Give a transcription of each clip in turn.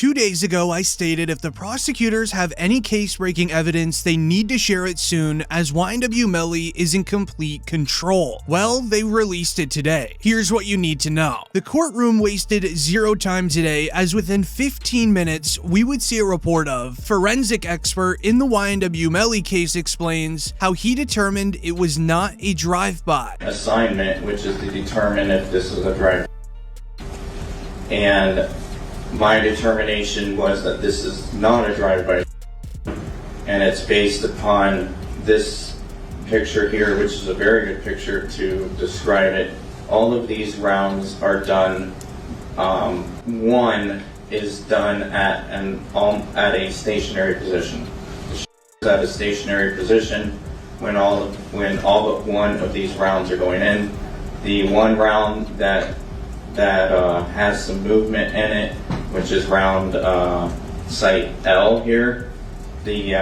2 days ago, I stated if the prosecutors have any case-breaking evidence, they need to share it soon, as YNW Melly is in complete control. Well, they released it today. Here's what you need to know. The courtroom wasted 0 time today, as within 15 minutes, we would see a report of forensic expert in the YNW Melly case explains how he determined it was not a drive-by assignment, which is to determine if this is a drive. And my determination was that this is not a drive-by, and it's based upon this picture here, which is a very good picture to describe it. All of these rounds are done. One is done at a stationary position. At a stationary position when all but one of these rounds are going in. The one round that has some movement in it, which is round site L here, the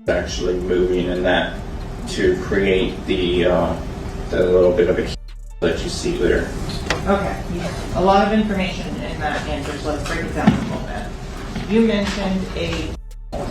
actually moving in that to create the little bit of a that you see there. Okay, a lot of information in that answer, so let's break it down a little bit. You mentioned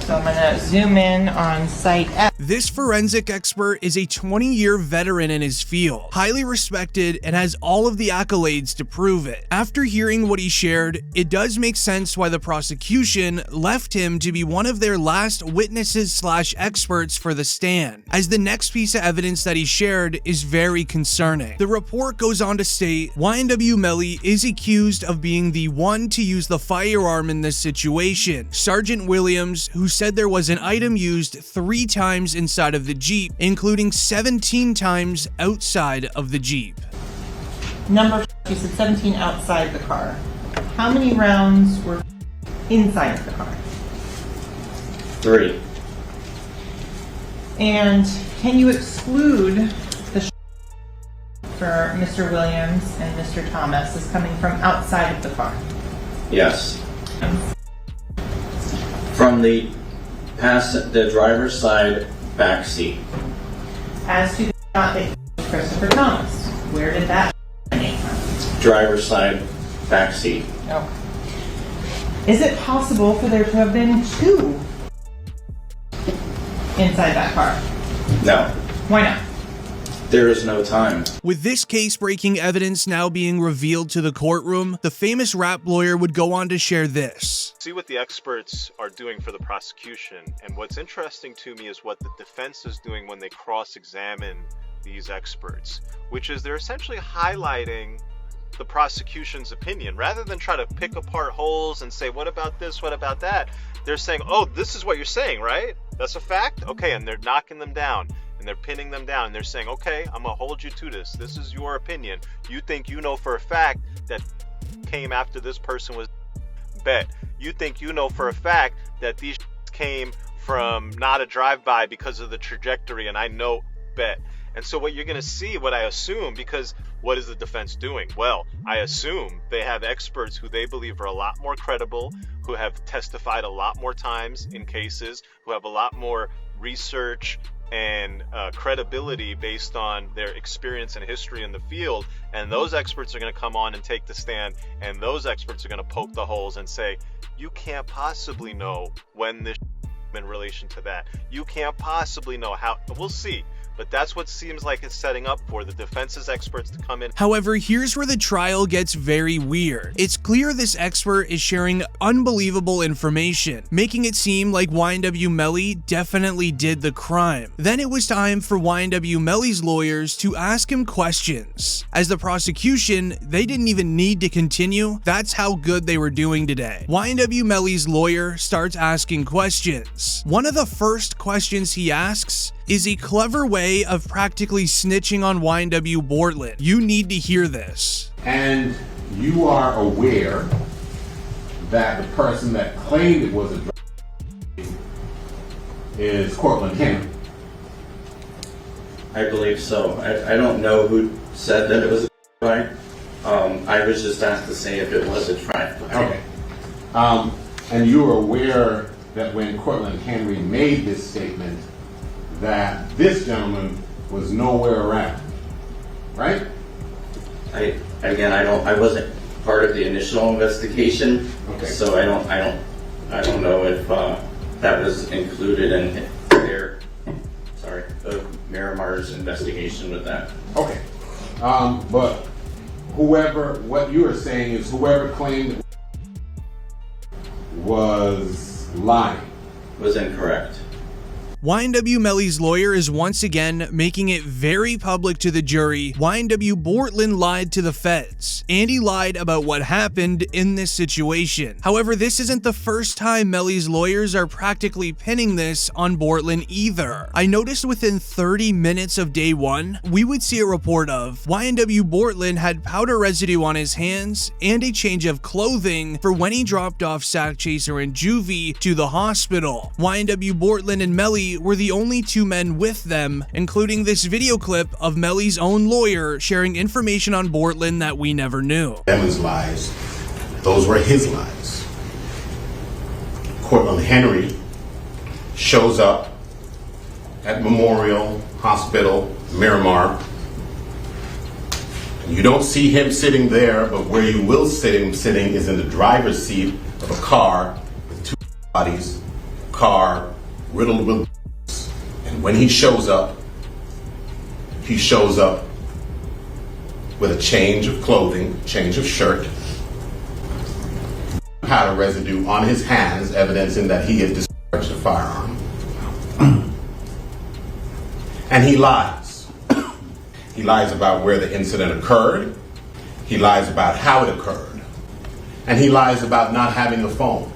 so I'm going to zoom in on site F. This forensic expert is a 20-year veteran in his field, highly respected, and has all of the accolades to prove it. After hearing what he shared, it does make sense why the prosecution left him to be one of their last witnesses/experts for the stand, as the next piece of evidence that he shared is very concerning. The report goes on to state YNW Melly is accused of being the one to use the firearm in this situation. Sergeant Williams, who said there was an item used 3 times inside of the Jeep, including 17 times outside of the Jeep. Number, you said 17 outside the car. How many rounds were inside of the car? 3. And can you exclude the for Mr. Williams and Mr. Thomas as coming from outside of the car? Yes. From the driver's side back seat. As to the shot that Christopher Thomas, where did that emanate from? Driver's side back seat. Okay. Is it possible for there to have been 2 inside that car? No. Why not? There is no time. With this case-breaking evidence now being revealed to the courtroom, the famous rap lawyer would go on to share this. See what the experts are doing for the prosecution, and what's interesting to me is what the defense is doing when they cross-examine these experts, which is they're essentially highlighting the prosecution's opinion. Rather than try to pick apart holes and say, what about this, what about that? They're saying, oh, this is what you're saying, right? That's a fact? Okay, and they're knocking them down. And they're pinning them down. And they're saying, okay, I'm going to hold you to this. This is your opinion. You think you know for a fact that came after this person was bet. You think you know for a fact that these came from not a drive-by because of the trajectory, and I know bet. And so what you're going to see, what I assume, because what is the defense doing? Well, I assume they have experts who they believe are a lot more credible, who have testified a lot more times in cases, who have a lot more research and credibility based on their experience and history in the field, and those experts are going to come on and take the stand, and those experts are going to poke the holes and say, you can't possibly know when this in relation to that. You can't possibly know how. We'll see. But that's what seems like it's setting up for the defense's experts to come in. However, here's where the trial gets very weird. It's clear this expert is sharing unbelievable information, making it seem like YNW Melly definitely did the crime. Then it was time for YNW Melly's lawyers to ask him questions. As the prosecution, they didn't even need to continue. That's how good they were doing today. YNW Melly's lawyer starts asking questions. One of the first questions he asks is a clever way of practically snitching on YNW Bortlen. You need to hear this. And you are aware that the person that claimed it was a drug is Cortland Henry? I believe so. I don't know who said that it was a drive-by. I was just asked to say if it was a drive-by. Okay. And you are aware that when Cortland Henry made this statement, that this gentleman was nowhere around, right? I wasn't part of the initial investigation. Okay. So I don't know if that was included in their, Miramar's investigation with that. Okay. But what you are saying is whoever claimed was lying. Was incorrect. YNW Melly's lawyer is once again making it very public to the jury YNW Bortlen lied to the feds, and he lied about what happened in this situation. However, this isn't the first time Melly's lawyers are practically pinning this on Bortlen either. I noticed within 30 minutes of day one, we would see a report of YNW Bortlen had powder residue on his hands and a change of clothing for when he dropped off Sakchaser and Juvy to the hospital. YNW Bortlen and Melly were the only two men with them, including this video clip of Melly's own lawyer sharing information on Bortlen that we never knew. Evan's lies, those were his lies. Cortland Henry shows up at Memorial Hospital, Miramar. You don't see him sitting there, but where you will see him sitting is in the driver's seat of a car with two bodies, car riddled with. And when he shows up with a change of clothing, change of shirt, powder residue on his hands, evidencing that he had discharged a firearm. And he lies. He lies about where the incident occurred. He lies about how it occurred. And he lies about not having a phone.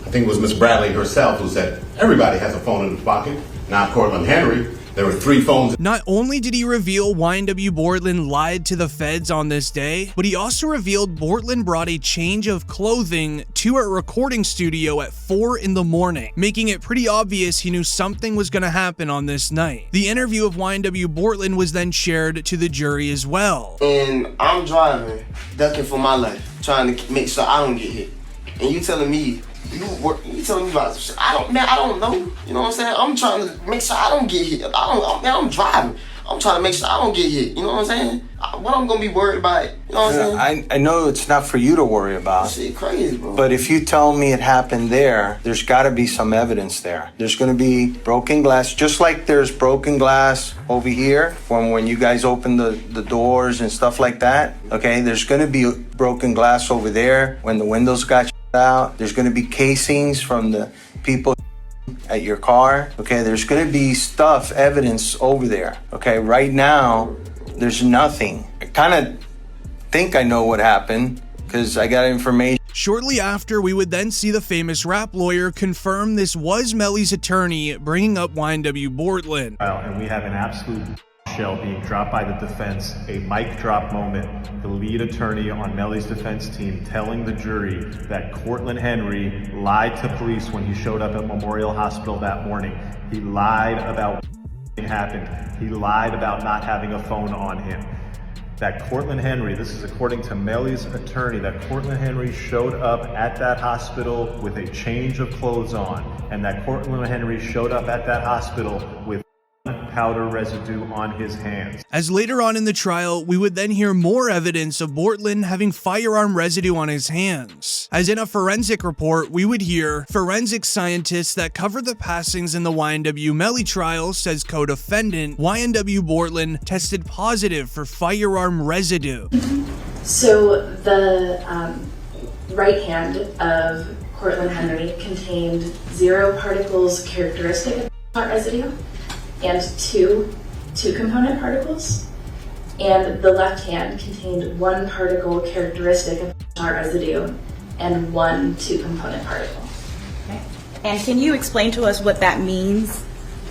I think it was Miss Bradley herself who said, everybody has a phone in his pocket. Not Cortland Henry. There were 3 phones. Not only did he reveal YNW Bortlen lied to the feds on this day, but he also revealed Bortlen brought a change of clothing to a recording studio at 4 in the morning, making it pretty obvious he knew something was going to happen on this night. The interview of YNW Bortlen was then shared to the jury as well. And I'm driving, ducking for my life, trying to make sure I don't get hit. And you telling me, you telling me about shit. I don't know. You know what I'm saying? I'm trying to make sure I don't get hit. I'm driving. I'm trying to make sure I don't get hit. You know what I'm saying? What I'm gonna be worried about? You know what I'm saying? I know it's not for you to worry about. Shit crazy, bro. But if you tell me it happened there's got to be some evidence there. There's going to be broken glass, just like there's broken glass over here from when you guys open the doors and stuff like that. Okay, there's going to be broken glass over there when the windows got out. There's going to be casings from the people at your car. Okay, there's going to be evidence over there. Okay, right now there's nothing. I kind of think I know what happened because I got information. Shortly after, we would then see the famous rap lawyer confirm this was Melly's attorney bringing up YNW Bortlen. And we have an absolute shell being dropped by the defense, a mic drop moment. The lead attorney on Melly's defense team telling the jury that Cortland Henry lied to police when he showed up at Memorial Hospital that morning. He lied about what happened. He lied about not having a phone on him. That Cortland Henry, this is according to Melly's attorney, that Cortland Henry showed up at that hospital with a change of clothes on, and that Cortland Henry showed up at that hospital with powder residue on his hands. As later on in the trial, we would then hear more evidence of Bortlen having firearm residue on his hands. As in a forensic report, we would hear forensic scientists that covered the passings in the YNW Melly trial says co-defendant YNW Bortlen tested positive for firearm residue. So the right hand of Cortland Henry contained 0 particles characteristic of shot residue, and 2 two-component particles, and the left hand contained 1 particle characteristic of shot residue and 1 two-component particle. Okay. And can you explain to us what that means?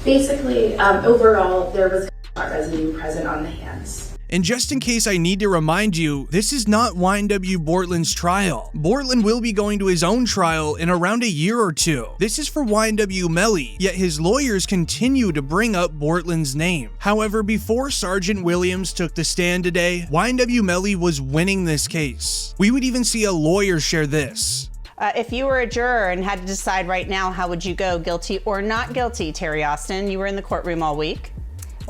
Basically, overall, there was shot residue present on the hands. And just in case I need to remind you, this is not YNW Bortlen's trial. Bortlen will be going to his own trial in around a year or 2. This is for YNW Melly, yet his lawyers continue to bring up Bortlen's name. However, before Sergeant Williams took the stand today, YNW Melly was winning this case. We would even see a lawyer share this. If you were a juror and had to decide right now, how would you go, guilty or not guilty, Terry Austin? You were in the courtroom all week.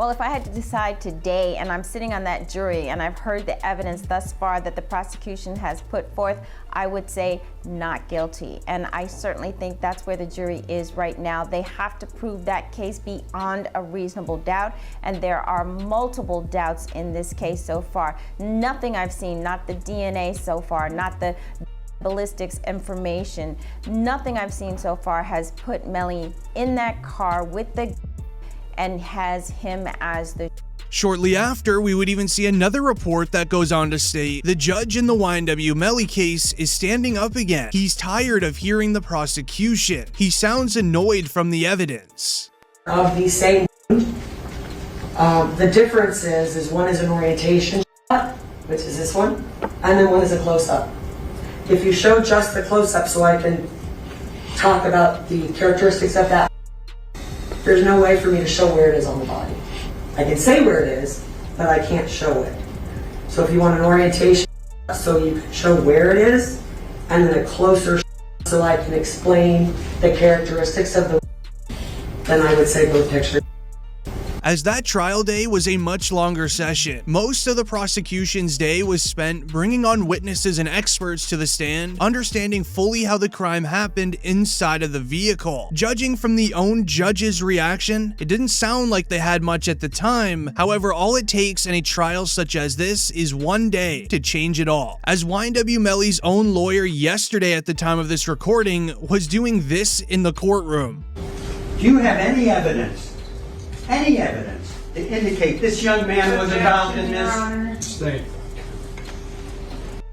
Well, if I had to decide today, and I'm sitting on that jury, and I've heard the evidence thus far that the prosecution has put forth, I would say not guilty. And I certainly think that's where the jury is right now. They have to prove that case beyond a reasonable doubt, and there are multiple doubts in this case so far. Nothing I've seen, not the DNA so far, not the ballistics information, nothing I've seen so far has put Melly in that car with the and has him as the. Shortly after, we would even see another report that goes on to state the judge in the YNW Melly case is standing up again. He's tired of hearing the prosecution. He sounds annoyed from the evidence. Of the same, the difference is one is an orientation shot, which is this one, and then one is a close-up. If you show just the close-up so I can talk about the characteristics of that, there's no way for me to show where it is on the body. I can say where it is, but I can't show it. So if you want an orientation so you can show where it is, and then a closer so I can explain the characteristics of the, then I would say both pictures. As that trial day was a much longer session, most of the prosecution's day was spent bringing on witnesses and experts to the stand, understanding fully how the crime happened inside of the vehicle. Judging from the own judge's reaction, it didn't sound like they had much at the time. However, all it takes in a trial such as this is one day to change it all. As YNW Melly's own lawyer yesterday at the time of this recording was doing this in the courtroom. Do you have any evidence to indicate this young man was involved in this?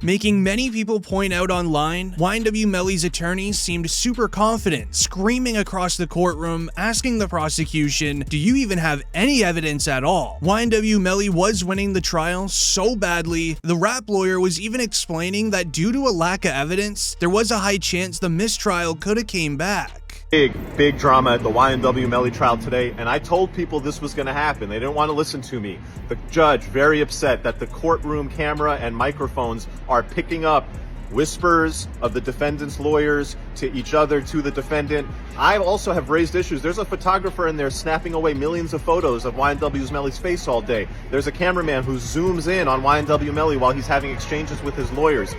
Making many people point out online, YNW Melly's attorneys seemed super confident, screaming across the courtroom, asking the prosecution, do you even have any evidence at all? YNW Melly was winning the trial so badly, the rap lawyer was even explaining that due to a lack of evidence, there was a high chance the mistrial could have came back. Big drama at the YNW Melly trial today, and I told people this was going to happen. They didn't want to listen to me. The judge very upset that the courtroom camera and microphones are picking up whispers of the defendant's lawyers to each other, to the defendant. I also have raised issues. There's a photographer in there snapping away millions of photos of YNW Melly's face all day. There's a cameraman who zooms in on YNW Melly while he's having exchanges with his lawyers.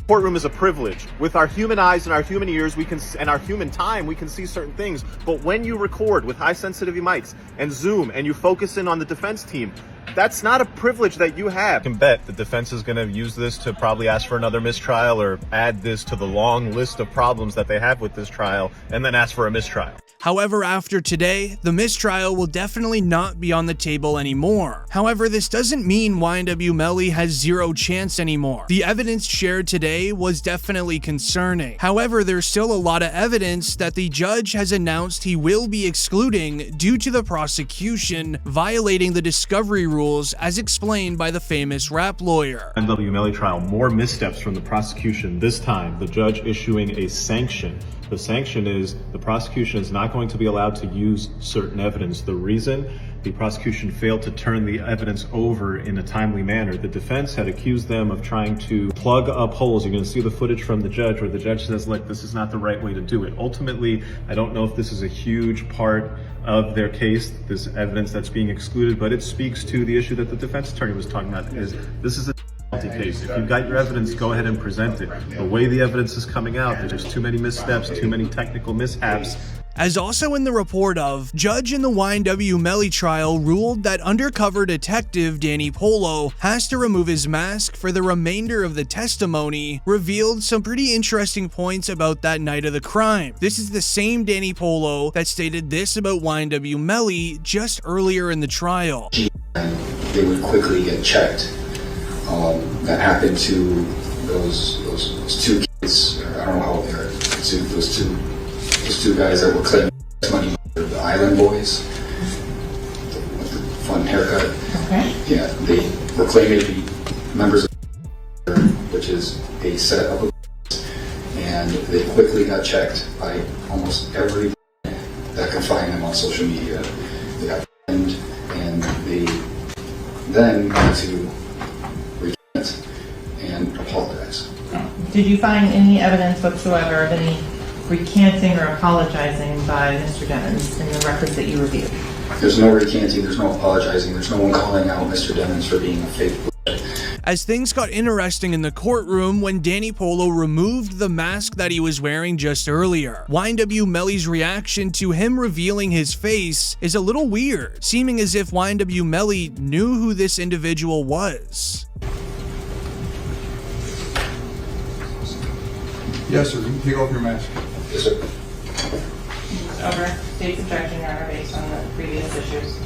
Courtroom is a privilege. With our human eyes and our human ears, and our human time, we can see certain things. But when you record with high sensitivity mics and zoom and you focus in on the defense team, that's not a privilege that you have. I can bet the defense is going to use this to probably ask for another mistrial or add this to the long list of problems that they have with this trial and then ask for a mistrial. However, after today, the mistrial will definitely not be on the table anymore. However, this doesn't mean YNW Melly has zero chance anymore. The evidence shared today was definitely concerning. However, there's still a lot of evidence that the judge has announced he will be excluding due to the prosecution violating the discovery rules as explained by the famous rap lawyer. YNW Melly trial, more missteps from the prosecution. This time, the judge issuing a sanction. The sanction is the prosecution is not going to be allowed to use certain evidence. The reason? The prosecution failed to turn the evidence over in a timely manner. The defense had accused them of trying to plug up holes. You're going to see the footage from the judge where the judge says, look, this is not the right way to do it. Ultimately, I don't know if this is a huge part of their case, this evidence that's being excluded, but it speaks to the issue that the defense attorney was talking about. Is this is a case. If you've got your evidence, go ahead and present it. The way the evidence is coming out, there's too many missteps, too many technical mishaps. As also in the report of, judge in the YNW Melly trial ruled that undercover detective Danny Polo has to remove his mask for the remainder of the testimony, revealed some pretty interesting points about that night of the crime. This is the same Danny Polo that stated this about YNW Melly just earlier in the trial. They would quickly get checked. That happened to those two kids. I don't know how old they are. Those two guys that were claiming money, the Island Boys, with the fun haircut. Okay. Yeah, they were claiming to be members of, which is a set of, and they quickly got checked by almost every that can find them on social media. They got and they then had to recant and apologize. Did you find any evidence whatsoever of any recanting or apologizing by Mr. Devins in the records that you reviewed? There's no recanting, there's no apologizing, there's no one calling out Mr. Demons for being a fake. As things got interesting in the courtroom when Danny Polo removed the mask that he was wearing just earlier, YNW Melly's reaction to him revealing his face is a little weird, seeming as if YNW Melly knew who this individual was. Yes, sir. You can take off your mask. Yes, sir. Over. State's objection, Your Honor, based on the previous issues.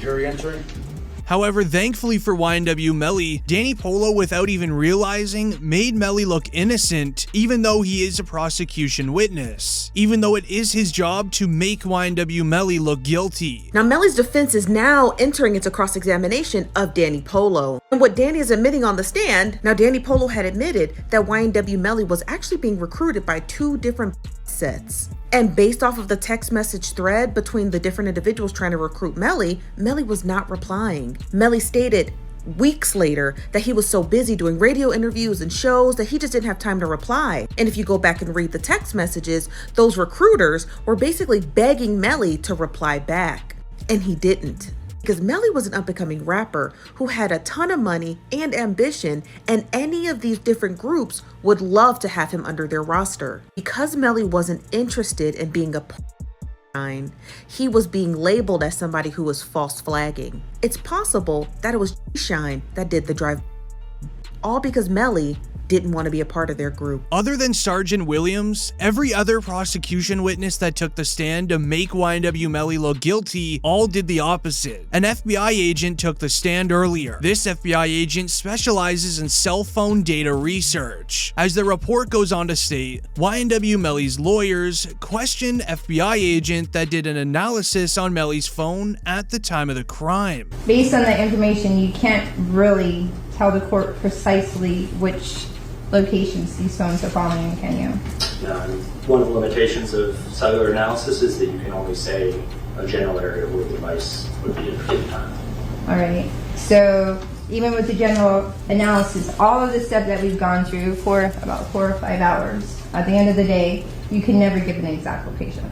Jury entry. However, thankfully for YNW Melly, Danny Polo, without even realizing, made Melly look innocent, even though he is a prosecution witness, even though it is his job to make YNW Melly look guilty. Now, Melly's defense is now entering into cross-examination of Danny Polo. And what Danny is admitting on the stand, now Danny Polo had admitted that YNW Melly was actually being recruited by 2 different sets. And based off of the text message thread between the different individuals trying to recruit Melly, Melly was not replying. Melly stated weeks later that he was so busy doing radio interviews and shows that he just didn't have time to reply. And if you go back and read the text messages, those recruiters were basically begging Melly to reply back. And he didn't. Because Melly was an up-and-coming rapper who had a ton of money and ambition, and any of these different groups would love to have him under their roster. Because Melly wasn't interested in being a he was being labeled as somebody who was false flagging. It's possible that it was Shine that did the drive, all because Melly didn't want to be a part of their group. Other than Sergeant Williams, every other prosecution witness that took the stand to make YNW Melly look guilty all did the opposite. An FBI agent took the stand earlier. This FBI agent specializes in cell phone data research. As the report goes on to state, YNW Melly's lawyers questioned FBI agent that did an analysis on Melly's phone at the time of the crime. Based on the information, you can't really tell the court precisely which locations these phones are following, can you? One of the limitations of cellular analysis is that you can only say a general area where the device would be at a given time. All right. So even with the general analysis, all of the stuff that we've gone through for about 4 or 5 hours, at the end of the day, you can never give an exact location.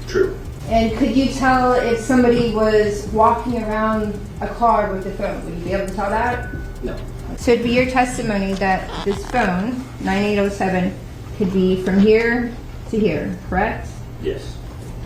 True. And could you tell if somebody was walking around a car with the phone? Would you be able to tell that? No. So it'd be your testimony that this phone, 9807, could be from here to here, correct? Yes.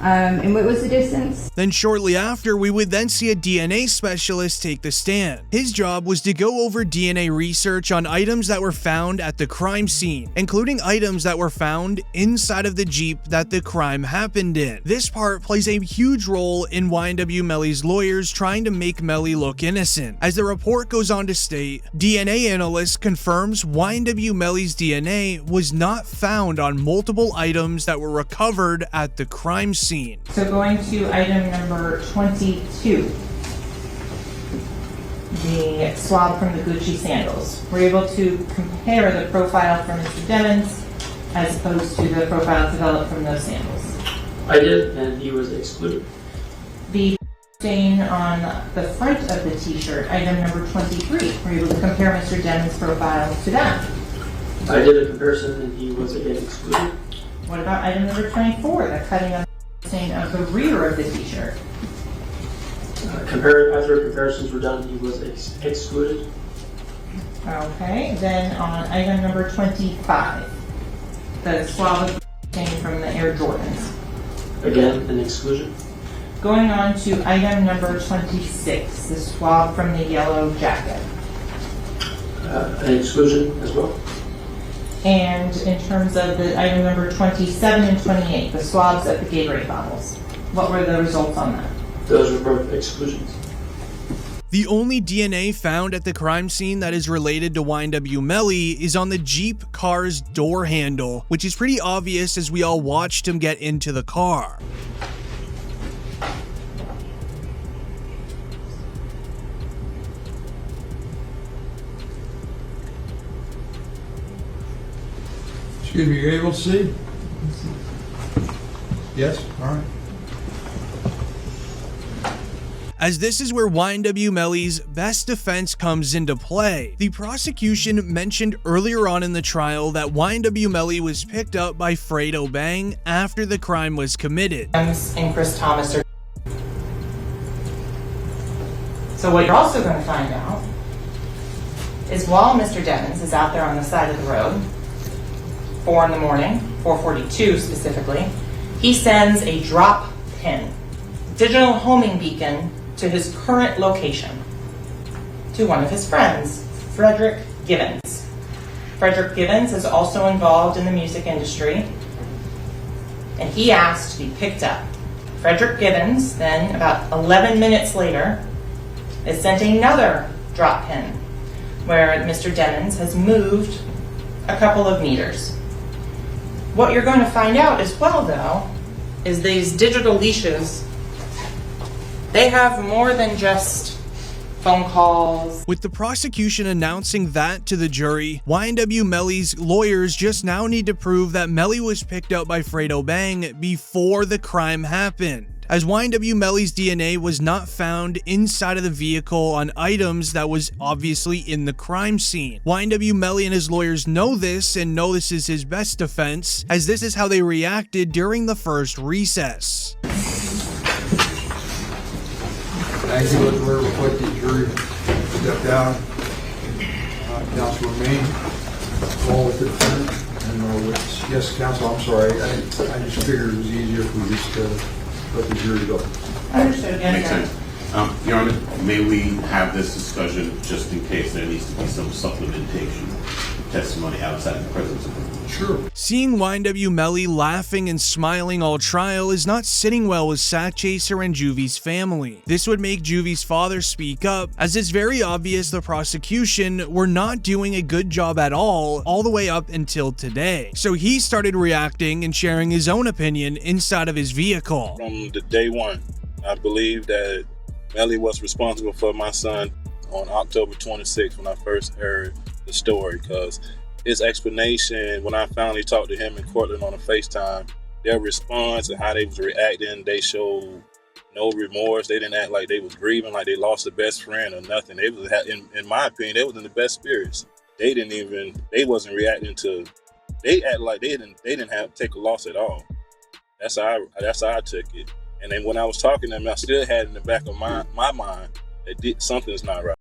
And what was the distance? Then shortly after, we would then see a DNA specialist take the stand. His job was to go over DNA research on items that were found at the crime scene, including items that were found inside of the Jeep that the crime happened in. This part plays a huge role in YNW Melly's lawyers trying to make Melly look innocent. As the report goes on to state, DNA analyst confirms YNW Melly's DNA was not found on multiple items that were recovered at the crime scene. So going to item number 22, the swab from the Gucci sandals. We're able to compare the profile from Mr. Demons as opposed to the profile developed from those sandals. I did, and he was excluded. The stain on the front of the t-shirt, item number 23. We're able to compare Mr. Demons' profile to that. I did a comparison, and he was again excluded. What about item number 24, the cutting on stain of the rear of the t-shirt? After comparisons were done, he was excluded. Okay, then on item number 25, the swab of stain from the Air Jordans. Again, an exclusion. Going on to item number 26, the swab from the yellow jacket. An exclusion as well. And in terms of the item number 27 and 28, the swabs at the Gatorade bottles. What were the results on that? Those were both exclusions. The only DNA found at the crime scene that is related to YNW Melly is on the Jeep car's door handle, which is pretty obvious as we all watched him get into the car. Excuse me, you're able to see? Yes? All right. As this is where YNW Melly's best defense comes into play. The prosecution mentioned earlier on in the trial that YNW Melly was picked up by Fredo Bang after the crime was committed. And Chris Thomas are. So what you're also going to find out is while Mr. Devins is out there on the side of the road, 4 in the morning, 4:42 specifically, he sends a drop pin, digital homing beacon, to his current location, to one of his friends, Frederick Givens. Frederick Givens is also involved in the music industry, and he asked to be picked up. Frederick Givens, then about 11 minutes later, is sent another drop pin where Mr. Devins has moved a couple of meters. What you're going to find out as well, though, is these digital leashes, they have more than just phone calls. With the prosecution announcing that to the jury, YNW Melly's lawyers just now need to prove that Melly was picked up by Fredo Bang before the crime happened, as YNW Melly's DNA was not found inside of the vehicle on items that was obviously in the crime scene. YNW Melly and his lawyers know this and know this is his best defense, as this is how they reacted during the first recess. Thank you. Let the record reflect the jury step down. Counsel remain. Call with the defendant and witness. Yes, counsel, I'm sorry. I just figured it was easier if we just let the jury go. Understood. Makes sense. Your Honor, may we have this discussion just in case there needs to be some supplementation testimony outside the presence of the court? Sure. Seeing YNW Melly laughing and smiling all trial is not sitting well with Sakchaser and Juvy's family. This would make Juvy's father speak up, as it's very obvious the prosecution were not doing a good job at all the way up until today. So he started reacting and sharing his own opinion inside of his vehicle. From the day one, I believe that Melly was responsible for my son on October 26th when I first heard the story, because his explanation when I finally talked to him and Cortland on a FaceTime, their response and how they was reacting, they showed no remorse. They didn't act like they was grieving, like they lost a best friend or nothing. They was, in my opinion, they was in the best spirits. They wasn't reacting to, they act like they didn't have to take a loss at all. That's how I took it. And then when I was talking to them, I still had in the back of my mind that something's not right.